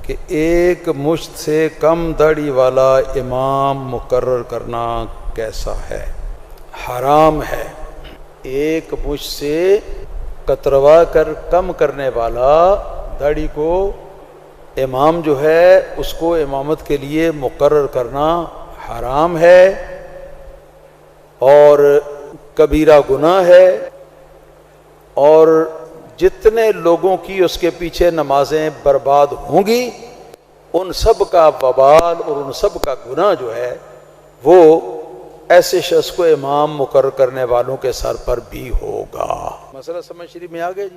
کہ ایک مشت سے کم داڑھی والا امام مقرر کرنا کیسا ہے؟ حرام ہے۔ ایک مشت سے کتروا کر کم کرنے والا داڑھی کو امام جو ہے اس کو امامت کے لیے مقرر کرنا حرام ہے اور کبیرہ گناہ ہے، اور جتنے لوگوں کی اس کے پیچھے نمازیں برباد ہوں گی ان سب کا وبال اور ان سب کا گناہ جو ہے وہ ایسے شخص کو امام مقرر کرنے والوں کے سر پر بھی ہوگا۔ مسئلہ سمجھ شریف میں آ گیا جی؟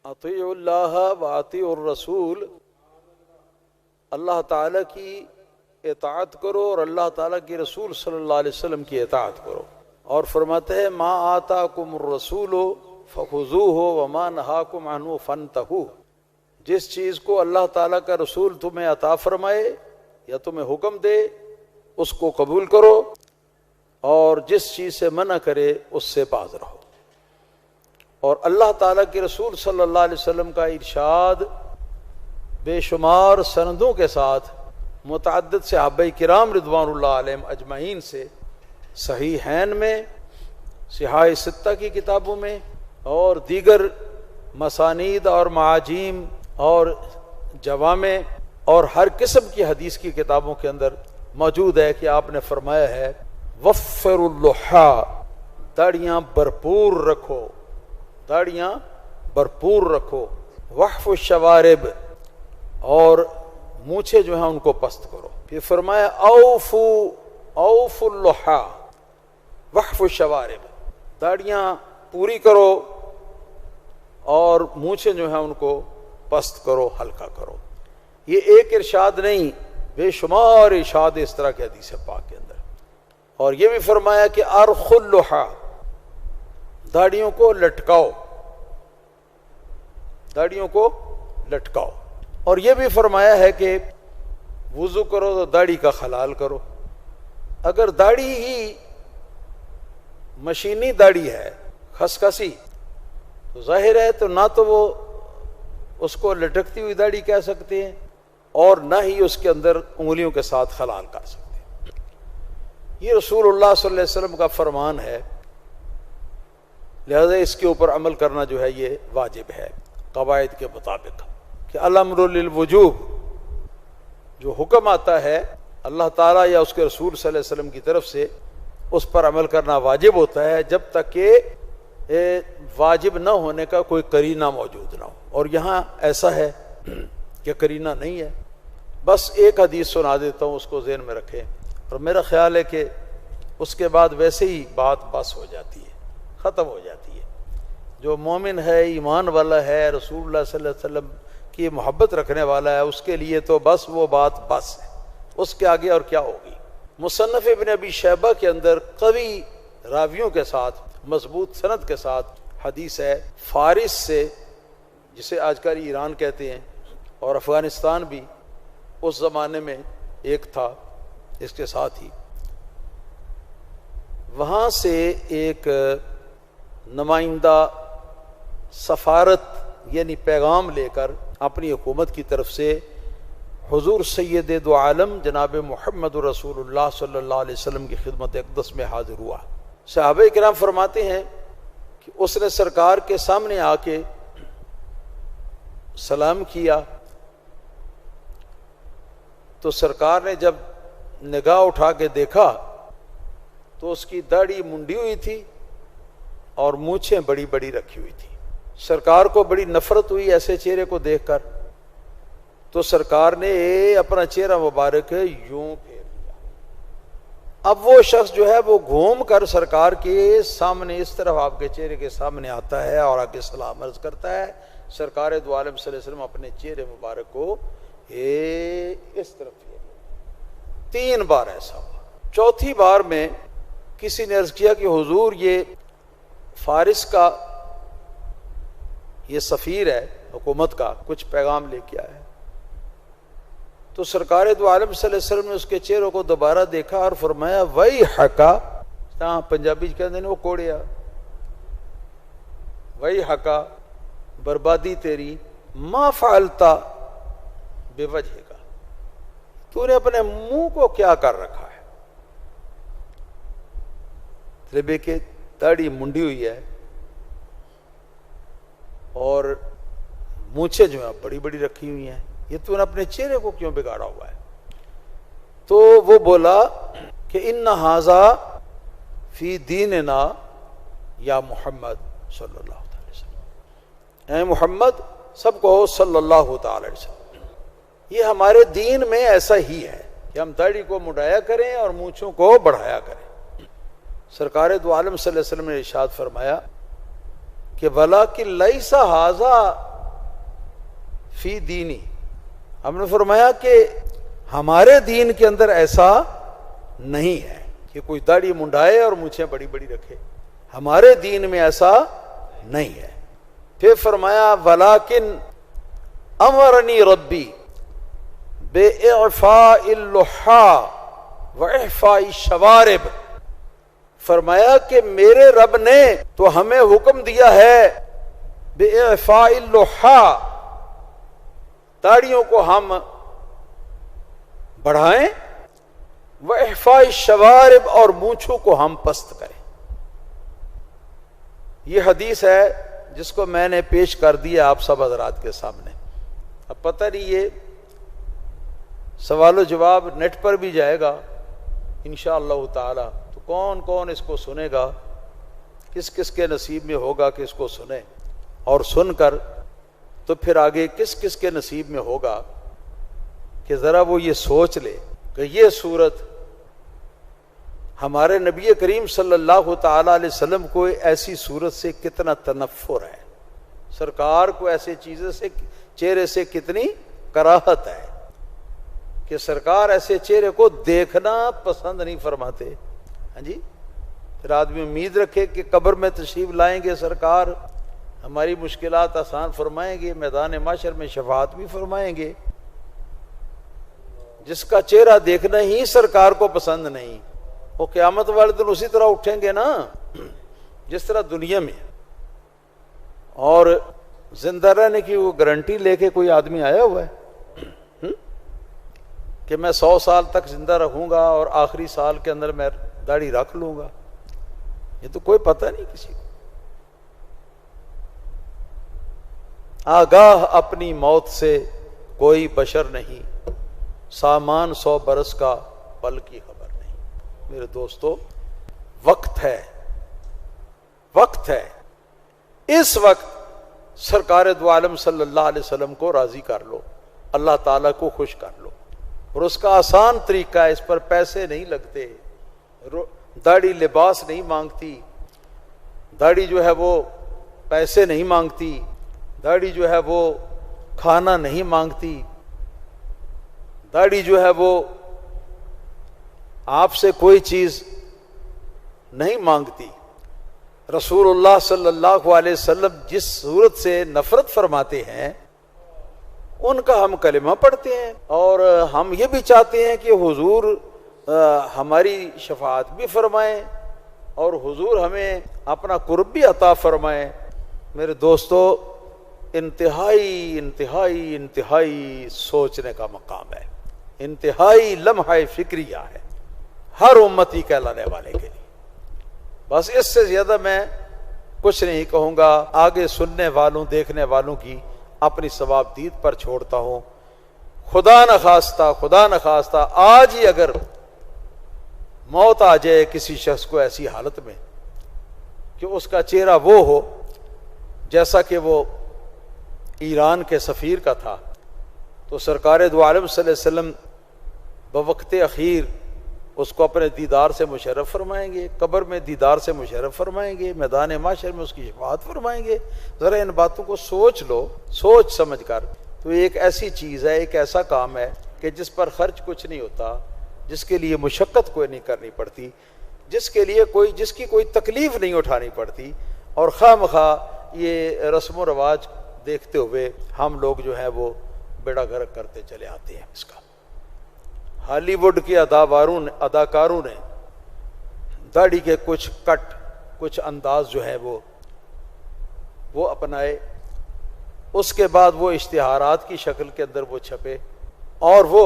اطیعوا اللہ و اطیعوا الرسول، اللہ تعالیٰ کی اطاعت کرو اور اللہ تعالیٰ کی رسول صلی اللہ علیہ وسلم کی اطاعت کرو، اور فرماتے ہیں ما آتاکم الرسول فخذوہ وما نہاکم عنہ فانتہوا، جس چیز کو اللہ تعالیٰ کا رسول تمہیں عطا فرمائے یا تمہیں حکم دے اس کو قبول کرو، اور جس چیز سے منع کرے اس سے باز رہو۔ اور اللہ تعالیٰ کے رسول صلی اللہ علیہ وسلم کا ارشاد بے شمار سندوں کے ساتھ متعدد صحابہ کرام رضوان اللہ علیہم اجمعین سے صحیحین میں، صحاح ستہ کی کتابوں میں اور دیگر مسانید اور معاجیم اور جوامع اور ہر قسم کی حدیث کی کتابوں کے اندر موجود ہے کہ آپ نے فرمایا ہے وفر اللحا، داڑیاں بھرپور رکھو، داڑیاں بھرپور رکھو، وحف الشوارب، اور مونچھیں جو ہیں ان کو پست کرو۔ پھر فرمایا اوف اللحا وحف الشوارب، داڑیاں پوری کرو اور مونچھیں جو ہیں ان کو پست کرو، ہلکا کرو۔ یہ ایک ارشاد نہیں، بے شمار ارشاد اس طرح کے حدیث پاک کے اندر۔ اور یہ بھی فرمایا کہ ارخ اللحا، داڑیوں کو لٹکاؤ، داڑیوں کو لٹکاؤ۔ اور یہ بھی فرمایا ہے کہ وضو کرو تو داڑھی کا خلال کرو۔ اگر داڑھی ہی مشینی داڑھی ہے، خسخسی، تو ظاہر ہے تو نہ تو وہ اس کو لٹکتی ہوئی داڑھی کہہ سکتے ہیں اور نہ ہی اس کے اندر انگلیوں کے ساتھ خلال کر سکتے ہیں۔ یہ رسول اللہ صلی اللہ علیہ وسلم کا فرمان ہے، لہذا اس کے اوپر عمل کرنا جو ہے یہ واجب ہے قواعد کے مطابق، کہ الامر للوجوب، جو حکم آتا ہے اللہ تعالیٰ یا اس کے رسول صلی اللہ علیہ وسلم کی طرف سے اس پر عمل کرنا واجب ہوتا ہے جب تک کہ واجب نہ ہونے کا کوئی قرینہ موجود نہ ہو، اور یہاں ایسا ہے کہ قرینہ نہیں ہے۔ بس ایک حدیث سنا دیتا ہوں، اس کو ذہن میں رکھیں، اور میرا خیال ہے کہ اس کے بعد ویسے ہی بات بس ہو جاتی ہے، ختم ہو جاتی ہے۔ جو مومن ہے، ایمان والا ہے، رسول اللہ صلی اللہ علیہ وسلم کی محبت رکھنے والا ہے، اس کے لیے تو بس وہ بات بس ہے، اس کے آگے اور کیا ہوگی۔ مصنف ابن ابی شیبہ کے اندر قوی راویوں کے ساتھ، مضبوط سند کے ساتھ حدیث ہے، فارس سے، جسے آج کل ایران کہتے ہیں، اور افغانستان بھی اس زمانے میں ایک تھا اس کے ساتھ ہی، وہاں سے ایک نمائندہ سفارت یعنی پیغام لے کر اپنی حکومت کی طرف سے حضور سید دو عالم جناب محمد رسول اللہ صلی اللہ علیہ وسلم کی خدمت اقدس میں حاضر ہوا۔ صحابہ کرام فرماتے ہیں کہ اس نے سرکار کے سامنے آ کے سلام کیا، تو سرکار نے جب نگاہ اٹھا کے دیکھا تو اس کی داڑھی منڈی ہوئی تھی اور مونچھیں بڑی بڑی رکھی ہوئی تھی۔ سرکار کو بڑی نفرت ہوئی ایسے چہرے کو دیکھ کر، تو سرکار نے اپنا چہرہ مبارک یوں پھیر لیا۔ اب وہ شخص جو ہے وہ گھوم کر سرکار کے سامنے اس طرف آپ کے چہرے کے سامنے آتا ہے اور آ کے سلام عرض کرتا ہے۔ سرکار دو عالم صلی اللہ علیہ وسلم اپنے چہرے مبارک کو اس طرف پھیر لیا۔ 3 بار ایسا ہوا۔ چوتھی بار میں کسی نے عرض کیا کہ حضور یہ فارس کا یہ سفیر ہے حکومت کا، کچھ پیغام لے کے آیا ہے۔ تو سرکار دو عالم صلی اللہ علیہ وسلم نے اس کے چہروں کو دوبارہ دیکھا اور فرمایا وہی حقا، پنجابی کہتے ہیں وہ کوڑیا، وہی حقا، بربادی تیری، ما فعلتا بے وجہ کا، تو نے اپنے منہ کو کیا کر رکھا ہے؟ تیرے بے کے داڑھی منڈی ہوئی ہے اور مونچھیں جو ہیں بڑی بڑی رکھی ہوئی ہیں، یہ تو نے اپنے چہرے کو کیوں بگاڑا ہوا ہے؟ تو وہ بولا کہ ان ھذا فی دیننا یا محمد صلی اللہ علیہ وسلم، اے محمد، سب کہو صلی اللہ تعالی علیہ وسلم، یہ ہمارے دین میں ایسا ہی ہے کہ ہم داڑھی کو مڈایا کریں اور مونچھوں کو بڑھایا کریں۔ سرکار دو عالم صلی اللہ علیہ وسلم نے ارشاد فرمایا کہ وَلَٰكِن لَيْسَ هَٰذَا فی دینی، ہم نے فرمایا کہ ہمارے دین کے اندر ایسا نہیں ہے کہ کوئی داڑھی منڈائے اور مونچھیں بڑی بڑی رکھے، ہمارے دین میں ایسا نہیں ہے۔ پھر فرمایا وَلَٰكِنْ أَمَرَنِي رَبِّي بِإِعْفَاءِ اللُّحَّىٰ وَإِحْفَاءِ الشَّوَارِبِ، فرمایا کہ میرے رب نے تو ہمیں حکم دیا ہے بِإِعْفَاءِ اللُّحَّىٰ، داڑھیوں کو ہم بڑھائیں، وَإِحْفَاءِ الشَّوَارِبِ، اور مونچھوں کو ہم پست کریں۔ یہ حدیث ہے جس کو میں نے پیش کر دیا آپ سب حضرات کے سامنے۔ اب پتہ نہیں یہ سوال و جواب نیٹ پر بھی جائے گا انشاءاللہ تعالی، تو کون کون اس کو سنے گا، کس کس کے نصیب میں ہوگا کہ اس کو سنے، اور سن کر تو پھر آگے کس کس کے نصیب میں ہوگا کہ ذرا وہ یہ سوچ لے کہ یہ صورت ہمارے نبی کریم صلی اللہ تعالی علیہ وسلم کو ایسی صورت سے کتنا تنفر ہے، سرکار کو ایسے چیزیں سے چہرے سے کتنی کراہت ہے کہ سرکار ایسے چہرے کو دیکھنا پسند نہیں فرماتے۔ ہاں جی، پھر آدمی امید رکھے کہ قبر میں تشریف لائیں گے سرکار، ہماری مشکلات آسان فرمائیں گے، میدان محشر میں شفاعت بھی فرمائیں گے۔ جس کا چہرہ دیکھنا ہی سرکار کو پسند نہیں، وہ قیامت والے دن اسی طرح اٹھیں گے نا جس طرح دنیا میں۔ اور زندہ رہنے کی وہ گارنٹی لے کے کوئی آدمی آیا ہوا ہے کہ میں 100 سال تک زندہ رہوں گا اور آخری سال کے اندر میں داڑھی رکھ لوں گا؟ یہ تو کوئی پتہ نہیں کسی کو۔ آگاہ اپنی موت سے کوئی بشر نہیں، سامان 100 برس کا پل کی خبر نہیں۔ میرے دوستو، وقت ہے، وقت ہے، اس وقت سرکار دو عالم صلی اللہ علیہ وسلم کو راضی کر لو، اللہ تعالیٰ کو خوش کر لو، اور اس کا آسان طریقہ ہے، اس پر پیسے نہیں لگتے، داڑھی لباس نہیں مانگتی، داڑھی جو ہے وہ پیسے نہیں مانگتی، داڑھی جو ہے وہ کھانا نہیں مانگتی، داڑھی جو ہے وہ آپ سے کوئی چیز نہیں مانگتی۔ رسول اللہ صلی اللہ علیہ وسلم جس صورت سے نفرت فرماتے ہیں ان کا ہم کلمہ پڑھتے ہیں، اور ہم یہ بھی چاہتے ہیں کہ حضور ہماری شفاعت بھی فرمائیں اور حضور ہمیں اپنا قرب بھی عطا فرمائیں۔ میرے دوستو، انتہائی انتہائی انتہائی سوچنے کا مقام ہے، انتہائی لمحہ فکریہ ہے ہر امتی کہلانے والے کے لیے۔ بس اس سے زیادہ میں کچھ نہیں کہوں گا، آگے سننے والوں دیکھنے والوں کی اپنی ثواب دید پر چھوڑتا ہوں۔ خدا نخواستہ آج ہی اگر موت آ جائے کسی شخص کو ایسی حالت میں کہ اس کا چہرہ وہ ہو جیسا کہ وہ ایران کے سفیر کا تھا، تو سرکار دو عالم صلی اللہ علیہ وسلم بوقت اخیر اس کو اپنے دیدار سے مشرف فرمائیں گے، قبر میں دیدار سے مشرف فرمائیں گے، میدان محشر میں اس کی شفاعت فرمائیں گے۔ ذرا ان باتوں کو سوچ لو، سوچ سمجھ کر۔ تو ایک ایسی چیز ہے، ایک ایسا کام ہے کہ جس پر خرچ کچھ نہیں ہوتا، جس کے لیے مشقت کوئی نہیں کرنی پڑتی، جس کی کوئی تکلیف نہیں اٹھانی پڑتی، اور خواہ مخواہ یہ رسم و رواج دیکھتے ہوئے ہم لوگ جو ہے وہ بیڑا گرک کرتے چلے آتے ہیں اس کا۔ ہالی ووڈ کے اداکاروں نے داڑھی کے کچھ کٹ، کچھ انداز جو ہے وہ اپنائے، اس کے بعد وہ اشتہارات کی شکل کے اندر وہ چھپے، اور وہ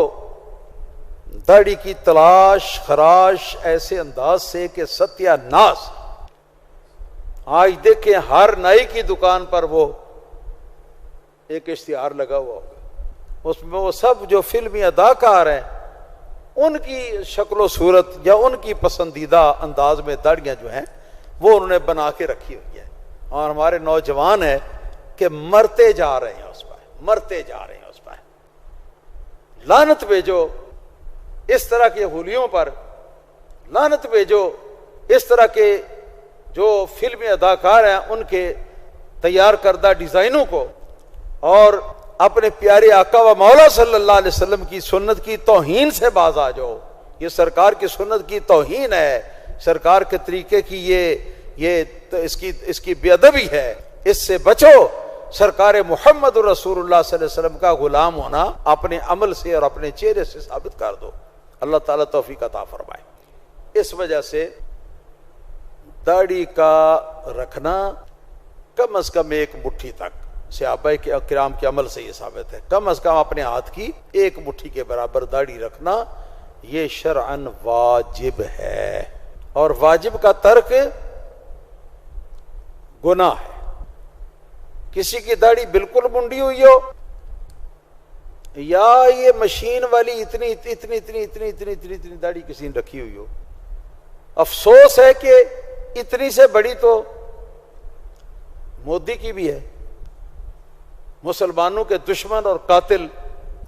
داڑھی کی تلاش خراش ایسے انداز سے کہ ستیہ ناس. آج دیکھیں ہر نائی کی دکان پر وہ ایک اشتہار لگا ہوا ہوگا, اس میں وہ سب جو فلمی اداکار ہیں ان کی شکل و صورت یا ان کی پسندیدہ انداز میں داڑیاں جو ہیں وہ انہوں نے بنا کے رکھی ہوئی ہیں, اور ہمارے نوجوان ہیں کہ مرتے جا رہے ہیں اس پر, مرتے جا رہے ہیں اس پر. لعنت بھیجو اس طرح کے حلیوں پر, لعنت بھیجو اس طرح کے جو فلمی اداکار ہیں ان کے تیار کردہ ڈیزائنوں کو, اور اپنے پیارے آقا و مولا صلی اللہ علیہ وسلم کی سنت کی توہین سے باز آ جاؤ. یہ سرکار کی سنت کی توہین ہے, سرکار کے طریقے کی یہ اس کی بے ادبی ہے, اس سے بچو. سرکار محمد رسول اللہ صلی اللہ علیہ وسلم کا غلام ہونا اپنے عمل سے اور اپنے چہرے سے ثابت کر دو. اللہ تعالیٰ توفیق عطا فرمائے. اس وجہ سے داڑھی کا رکھنا کم از کم ایک مٹھی تک, صحابہ کرام کے عمل سے یہ ثابت ہے, کم از کم اپنے ہاتھ کی ایک مٹھی کے برابر داڑھی رکھنا یہ شرعاً واجب ہے, اور واجب کا ترک گناہ ہے. کسی کی داڑھی بالکل منڈی ہوئی ہو, یا یہ مشین والی اتنی داڑھی کسی نے رکھی ہوئی ہو, افسوس ہے کہ اتنی سے بڑی تو مودی کی بھی ہے, مسلمانوں کے دشمن اور قاتل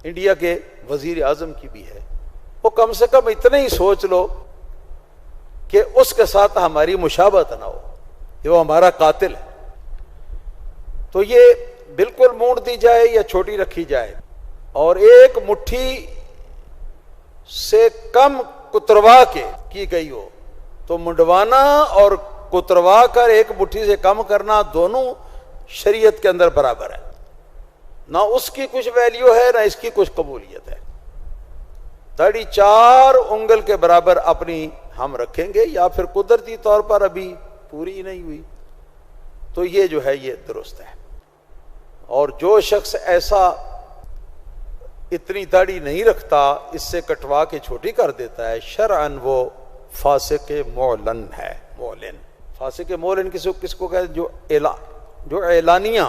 انڈیا کے وزیر اعظم کی بھی ہے. وہ کم سے کم اتنا ہی سوچ لو کہ اس کے ساتھ ہماری مشابہت نہ ہو, کہ وہ ہمارا قاتل ہے. تو یہ بالکل مونڈ دی جائے یا چھوٹی رکھی جائے, اور ایک مٹھی سے کم کتروا کے کی گئی ہو تو منڈوانا اور کتروا کر ایک مٹھی سے کم کرنا دونوں شریعت کے اندر برابر ہے. نہ اس کی کچھ ویلیو ہے نہ اس کی کچھ قبولیت ہے. داڑھی 4 انگل کے برابر اپنی ہم رکھیں گے, یا پھر قدرتی طور پر ابھی پوری ہی نہیں ہوئی, تو یہ جو ہے یہ درست ہے. اور جو شخص ایسا اتنی داڑھی نہیں رکھتا, اس سے کٹوا کے چھوٹی کر دیتا ہے, شرعاً وہ فاسق معلن ہے. معلن, فاسق معلن کس کو کہتے ہیں؟ جو اعلانیہ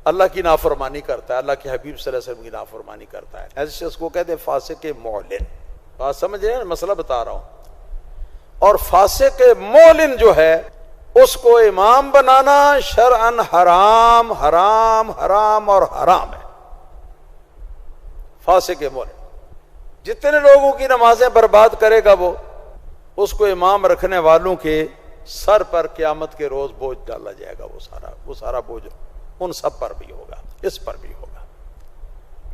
اللہ کی نافرمانی کرتا ہے, اللہ کے حبیب صلی اللہ علیہ وسلم کی نافرمانی کرتا ہے, ایسے شخص کو کہتے ہیں فاسق معلن. بات سمجھ رہے ہیں, مسئلہ بتا رہا ہوں. اور فاسق معلن جو ہے اس کو امام بنانا شرعاً حرام حرام حرام اور حرام ہے. فاسق معلن جتنے لوگوں کی نمازیں برباد کرے گا وہ, اس کو امام رکھنے والوں کے سر پر قیامت کے روز بوجھ ڈالا جائے گا. وہ سارا بوجھ ان سب پر بھی ہوگا, اس پر بھی ہوگا.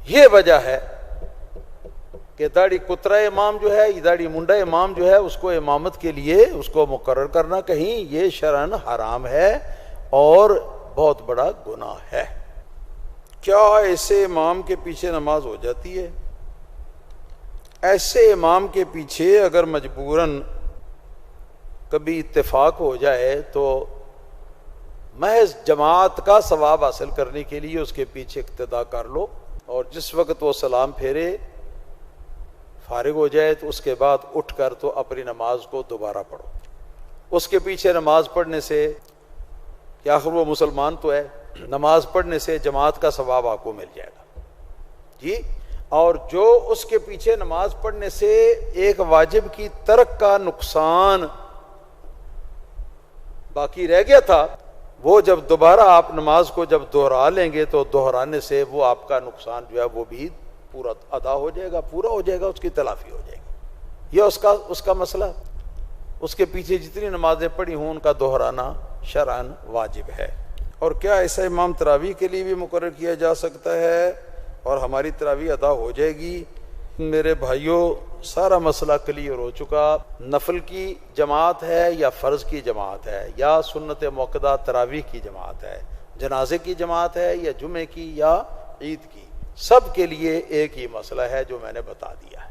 یہ وجہ ہے کہ داڑھی کترا امام جو ہے, داڑھی منڈا امام جو ہے, اس کو امامت کے لیے اس کو مقرر کرنا کہیں یہ شرعاً حرام ہے اور بہت بڑا گناہ ہے. کیا ایسے امام کے پیچھے نماز ہو جاتی ہے؟ ایسے امام کے پیچھے اگر مجبوراً کبھی اتفاق ہو جائے تو محض جماعت کا ثواب حاصل کرنے کے لیے اس کے پیچھے اقتدا کر لو, اور جس وقت وہ سلام پھیرے فارغ ہو جائے تو اس کے بعد اٹھ کر تو اپنی نماز کو دوبارہ پڑھو. اس کے پیچھے نماز پڑھنے سے کہ آخر وہ مسلمان تو ہے, نماز پڑھنے سے جماعت کا ثواب آپ کو مل جائے گا جی. اور جو اس کے پیچھے نماز پڑھنے سے ایک واجب کی ترک کا نقصان باقی رہ گیا تھا, وہ جب دوبارہ آپ نماز کو جب دوہرا لیں گے تو دوہرانے سے وہ آپ کا نقصان جو ہے وہ بھی پورا ادا ہو جائے گا, پورا ہو جائے گا, اس کی تلافی ہو جائے گی. یہ اس کا مسئلہ. اس کے پیچھے جتنی نمازیں پڑھی ہوں ان کا دہرانا شرعاً واجب ہے. اور کیا ایسا امام تراویح کے لیے بھی مقرر کیا جا سکتا ہے اور ہماری تراویح ادا ہو جائے گی؟ میرے بھائیوں, سارا مسئلہ کلیئر ہو چکا. نفل کی جماعت ہے یا فرض کی جماعت ہے یا سنت موقدہ تراویح کی جماعت ہے, جنازے کی جماعت ہے یا جمعے کی یا عید کی, سب کے لیے ایک ہی مسئلہ ہے جو میں نے بتا دیا ہے.